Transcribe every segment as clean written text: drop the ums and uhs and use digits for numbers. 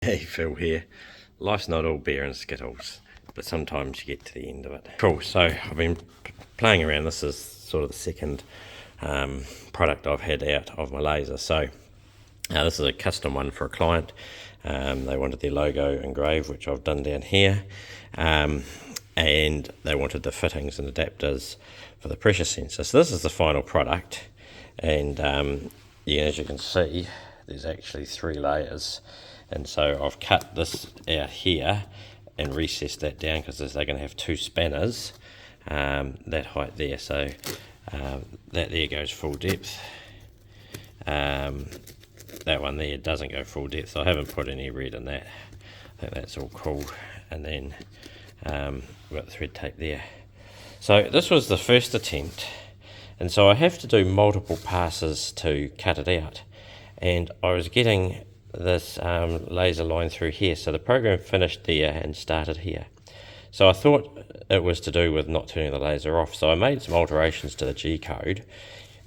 Hey Phil here. Life's not all beer and skittles, but sometimes you get to the end of it. Cool, so I've been playing around. This is sort of the second product I've had out of my laser. So this is a custom one for a client. They wanted their logo engraved, which I've done down here. And they wanted the fittings and adapters for the pressure sensor. So this is the final product. And yeah, as you can see, there's actually 3 layers. And so I've cut this out here and recessed that down because they're going to have 2 spanners, that height there. So that there goes full depth. That one there doesn't go full depth, so I haven't put any red in that. I think that's all cool. And then we've got the thread tape there. So this was the first attempt, and so I have to do multiple passes to cut it out. And I was getting this laser line through here, so the program finished there and started here. So I thought it was to do with not turning the laser off, so I made some alterations to the G code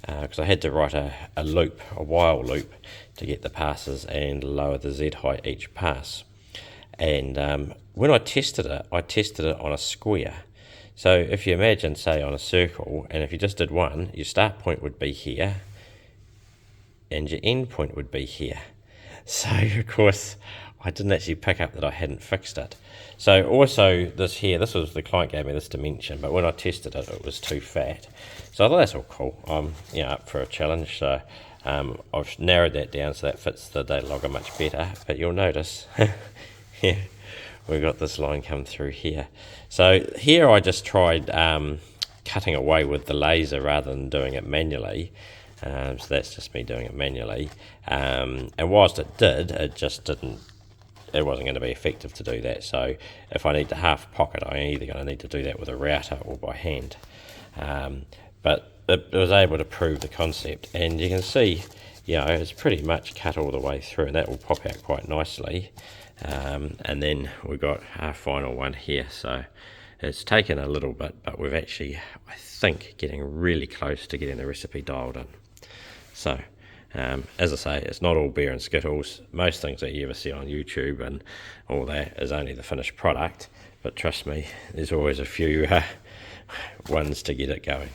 because I had to write a loop, a while loop, to get the passes and lower the Z height each pass. And when I tested it on a square. So if you imagine, say, on a circle, and if you just did one, your start point would be here and your end point would be here. So of course I didn't actually pick up that I hadn't fixed it. So also this here, this was, the client gave me this dimension, but when I tested it, it was too fat. So I thought that's all cool. I'm up for a challenge. So I've narrowed that down so that fits the data logger much better. But you'll notice, yeah, we've got this line come through here. So here I just tried cutting away with the laser rather than doing it manually. So that's just me doing it manually. And whilst it did, it wasn't going to be effective to do that. So if I need to half pocket, I'm either going to need to do that with a router or by hand. But it was able to prove the concept, and you can see, it's pretty much cut all the way through, and that will pop out quite nicely. And then we've got our final one here. So it's taken a little bit, but we've actually, I think, getting really close to getting the recipe dialed in. So, as I say, it's not all beer and skittles. Most things that you ever see on YouTube and all that is only the finished product. But trust me, there's always a few ones to get it going.